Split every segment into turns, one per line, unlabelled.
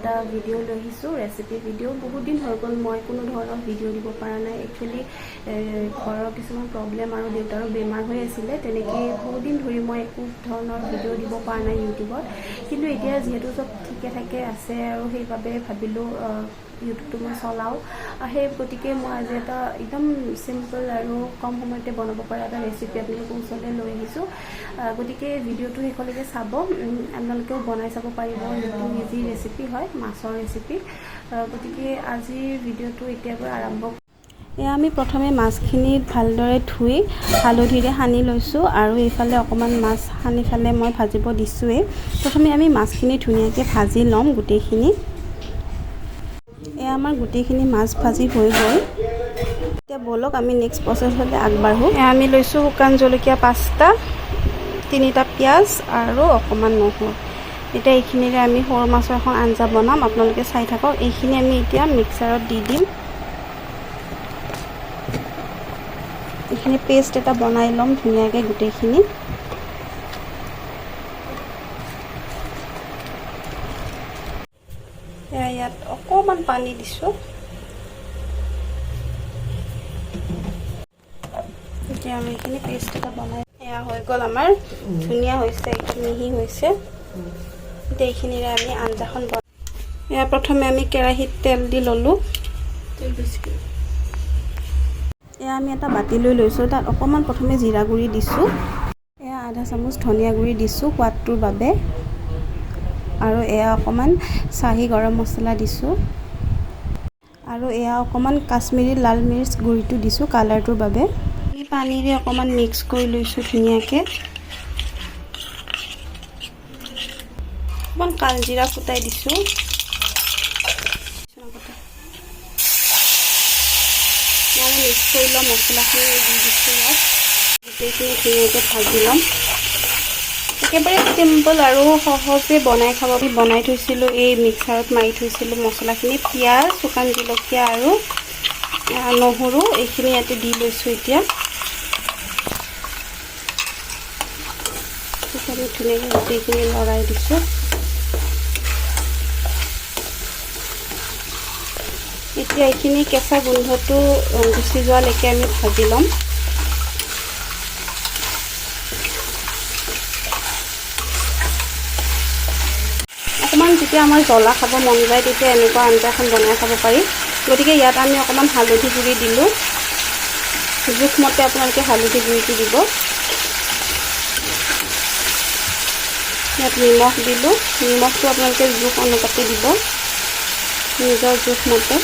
এটা ভিডিঅ' লৈ আহিছোঁ, ৰেচিপি ভিডিঅ'। বহুত দিন হৈ গ'ল মই কোনো ধৰণৰ ভিডিঅ' দিব পৰা নাই। একচুৱেলি ঘৰৰ কিছুমান প্ৰব্লেম আৰু দেউতাৰো বেমাৰ হৈ আছিলে, তেনেকৈ বহুত দিন ধৰি মই একো ধৰণৰ ভিডিঅ' দিব পৰা নাই ইউটিউবত। কিন্তু এতিয়া যিহেতু চব ঠিকে ঠাকে আছে আৰু সেইবাবে ভাবিলোঁ ইউটিউবটো মই চলাওঁ। সেই গতিকে মই আজি এটা একদম চিম্পল আৰু কম সময়তে বনাব পৰা এটা ৰেচিপি আপোনালোকৰ ওচৰলৈ লৈ আহিছোঁ। গতিকে ভিডিঅ'টো শেষলৈকে চাব, আপোনালোকেও বনাই চাব পাৰিব। নতুন ইজি ৰেচিপি হয়, মাছৰ ৰেচিপি। গতিকে আজিৰ ভিডিঅ'টো এতিয়াৰ পৰা আৰম্ভ। এয়া আমি প্ৰথমে মাছখিনি ভালদৰে ধুই হালধিৰে সানি লৈছোঁ আৰু এইফালে অকণমান মাছ সানি ফালে মই ভাজিব দিছোঁৱেই। প্ৰথমে আমি মাছখিনি ধুনীয়াকৈ ভাজি ল'ম গোটেইখিনি। এয়া আমাৰ গোটেইখিনি মাছ ভাজি হৈ গ'ল। এতিয়া ব'লক আমি নেক্সট প্ৰচেছলৈ আগবাঢ়োঁ। এয়া আমি লৈছোঁ শুকান জলকীয়া 5টা, 3টা পিঁয়াজ আৰু অকণমান নহৰু। এতিয়া এইখিনিৰে আমি সৰু মাছৰ এখন আঞ্জা বনাম, আপোনালোকে চাই থাকক। এইখিনি আমি এতিয়া মিক্সাৰত দি দিম। এইখিনি পেষ্ট এটা বনাই ল'ম ধুনীয়াকৈ গোটেইখিনি। ইয়াত অকণমান পানী দিছোঁ। এতিয়া আমি এইখিনি পেষ্ট এটা বনাই, এয়া হৈ গ'ল আমাৰ, ধুনীয়া হৈছে, একদম মিহি হৈছে। এতিয়া এইখিনিৰে আমি আঞ্জাখন বনাম। এয়া প্ৰথমে আমি কেৰাহীত তেল দি ল'লোঁ। এয়া আমি এটা বাতি লৈ লৈছোঁ, তাত অকণমান প্ৰথমে জিৰা গুড়ি দিছোঁ। এয়া আধা চামুচ ধনিয়া গুড়ি দিছোঁ সোৱাদটোৰ বাবে। আৰু এয়া অকণমান চাহী গৰম মছলা দিছোঁ। আৰু এয়া অকণমান কাশ্মীৰী লাল মিৰ্চ গুড়িটো দিছোঁ কালাৰটোৰ বাবে। এই পানীৰে অকণমান মিক্স কৰি লৈছোঁ ধুনীয়াকৈ। অকণমান কালজিৰা ফুটাই দিছোঁ। মই মিক্স কৰি ল'ম, মছলাখিনি দি দিছোঁ ইয়াত। গোটেইখিনি ধুনীয়াকৈ ভাজি ল'ম। একেবাৰে চিম্পল আৰু সহজে বনাই খাব। বনাই থৈছিলোঁ, এই মিক্সাৰত মাৰি থৈছিলোঁ মছলাখিনি, পিঁয়াজ, শুকান জলকীয়া আৰু নহৰু, এইখিনি ইয়াতে দি লৈছোঁ। এতিয়া ধুনীয়াকৈ গোটেইখিনি লৰাই দিছোঁ। এতিয়া এইখিনি কেঁচা গোন্ধটো গুচি যোৱালৈকে আমি ভাজি ল'ম। অকণমান যেতিয়া আমাৰ জ্বলা খাব মন যায় তেতিয়া এনেকুৱা আঞ্জাখন বনাই খাব পাৰি। গতিকে ইয়াত আমি অকণমান হালধি গুড়ি দিলোঁ। জোখমতে আপোনালোকে হালধি গুড়িটো দিব। ইয়াত নিমখ দিলোঁ। নিমখটো আপোনালোকে জোখ অনুপাতে দিব, নিজৰ জোখমতে।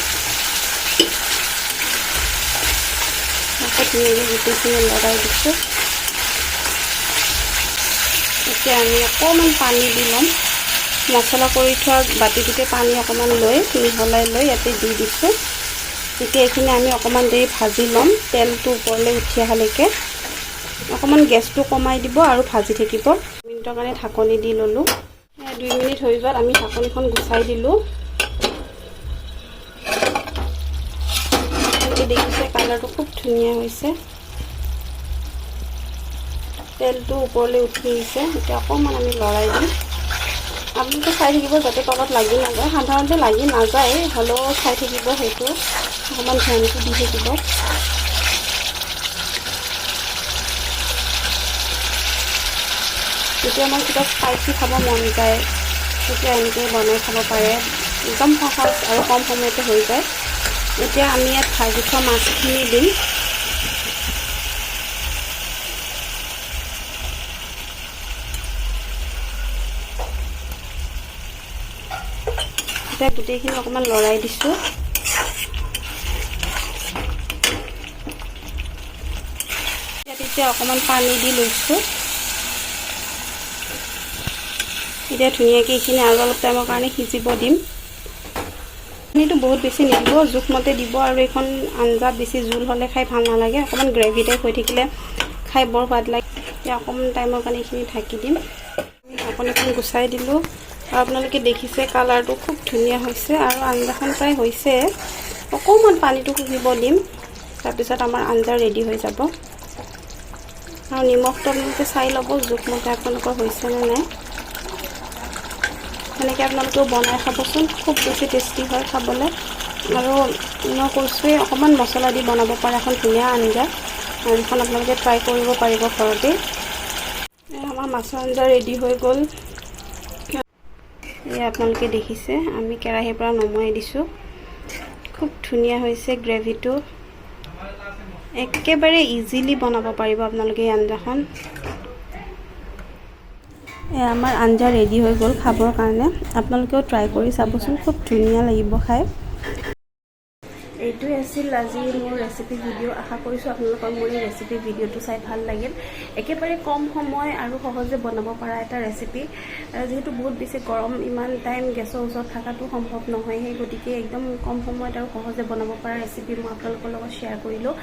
আকৌ ধুনীয়াকৈ গোটেইখিনি লগাই দিছোঁ। এতিয়া আমি অকণমান পানী দি ল'ম। মছলা কৰি থোৱা বাতিটোতে পানী অকণমান লৈ মিহলাই লৈ ইয়াতে দি দিছোঁ। এতিয়া এইখিনি আমি অকণমান দেৰি ভাজি ল'ম, তেলটো ওপৰলৈ উঠি অহালৈকে। অকণমান গেছটো কমাই দিব আৰু ভাজি থাকিব। 2 মিনিটৰ কাৰণে ঢাকনি দি ল'লোঁ। 2 মিনিট হৈ যোৱাত আমি ঢাকনিখন গুচাই দিলোঁ। দেখিছে কালাৰটো খুব ধুনীয়া হৈছে, তেলটো ওপৰলৈ উঠি আহিছে। এতিয়া অকণমান আমি লৰাই দিম। আপোনালোকে চাই থাকিব যাতে তলত লাগি নাযায়। সাধাৰণতে লাগি নাযায়, হ'লেও চাই থাকিব, সেইটো অকণমান ধ্যানটো দি থাকিব। যেতিয়া আমাৰ কিবা স্পাইচি খাব মন যায় তেতিয়া এনেকৈ বনাই খাব পাৰে। একদম সহজ আৰু কম সময়তে হৈ যায়। এতিয়া আমি ইয়াত ভাজি থোৱা মাছখিনি দিম। এতিয়া গোটেইখিনি অকণমান লৰাই দিছোঁ। ইয়াত এতিয়া অকণমান পানী দি লৈছোঁ। এতিয়া ধুনীয়াকৈ এইখিনি আৰু অলপ টাইমৰ কাৰণে সিজিব দিম। পানীটো বহুত বেছি নিদিব, জোখমতে দিব। আৰু এইখন আঞ্জাত বেছি জোল হ'লে খাই ভাল নালাগে। অকণমান গ্ৰেভি টাইপ হৈ থাকিলে খাই বৰ সোৱাদ লাগে। এতিয়া অকণমান টাইমৰ কাৰণে এইখিনি ঢাকি দিম। ঢাকনিখন গুচাই দিলোঁ আৰু আপোনালোকে দেখিছে কালাৰটো খুব ধুনীয়া হৈছে আৰু আঞ্জাখন প্ৰায় হৈছে। অকণমান পানীটো শুহিব দিম, তাৰপিছত আমাৰ আঞ্জা ৰেডি হৈ যাব। আৰু নিমখটো আপোনালোকে চাই ল'ব জোখমতে আপোনালোকৰ হৈছেনে নাই। সেনেকৈ আপোনালোকেও বনাই খাবচোন, খুব বেছি টেষ্টি হয় খাবলৈ। আৰু মই কৈছোঁৱে অকণমান মছলা দি বনাব পৰা এখন ধুনীয়া আঞ্জা, যিখন আপোনালোকে ট্ৰাই কৰিব পাৰিব ঘৰতে। আমাৰ মাছৰ আঞ্জা ৰেডি হৈ গ'ল। এই আপোনালোকে দেখিছে, আমি কেৰাহীৰ পৰা নমাই দিছোঁ। খুব ধুনীয়া হৈছে গ্ৰেভিটো, একেবাৰে ইজিলি বনাব পাৰিব আপোনালোকে এই আঞ্জাখন। আমাৰ আঞ্জা ৰেডি হৈ গ'ল খাবৰ কাৰণে, আপোনালোকেও ট্ৰাই কৰি চাবচোন, খুব ধুনীয়া লাগিব খাই। এইটোৱে আছিল আজি মোৰ ৰেচিপি ভিডিঅ'। আশা কৰিছোঁ আপোনালোকৰ মোৰ এই ৰেচিপি ভিডিঅ'টো চাই ভাল লাগিল। একেবাৰে কম সময় আৰু সহজে বনাব পৰা এটা ৰেচিপি, যিহেতু বহুত বেছি গৰম, ইমান টাইম গেছৰ ওচৰত থকাটো সম্ভৱ নহয়, সেই গতিকে একদম কম সময়ত আৰু সহজে বনাব পৰা ৰেচিপি মই আপোনালোকৰ লগত শ্বেয়াৰ কৰিলোঁ।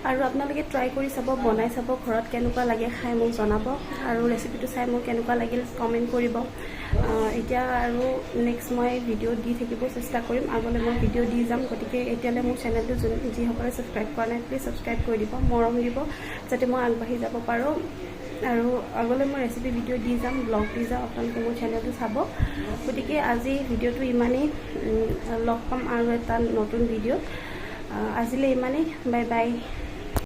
আৰু আপোনালোকে ট্ৰাই কৰি চাব, বনাই চাব, ঘৰত কেনেকুৱা লাগে খাই মোক জনাব, আৰু ৰেচিপিটো চাই মোৰ কেনেকুৱা লাগিল কমেণ্ট কৰিব। এতিয়া আৰু নেক্সট মই ভিডিঅ' দি থাকিব চেষ্টা কৰিম, আগলৈ মই ভিডিঅ' দি যাম। গতিকে এতিয়ালৈ মোৰ চেনেলটো যিসকলে ছাবস্ক্ৰাইব কৰা নাই প্লিজ ছাবস্ক্ৰাইব কৰি দিব, মৰম দিব, যাতে মই আগবাঢ়ি যাব পাৰোঁ। আৰু আগলৈ মই ৰেচিপি ভিডিঅ' দি যাম, ব্লগ দি যাম, আপোনালোকে মোৰ চেনেলটো চাব। গতিকে আজি ভিডিঅ'টো ইমানেই, লগ পাম আৰু এটা নতুন ভিডিঅ'ত। আজিলৈ ইমানেই, বাই বাই।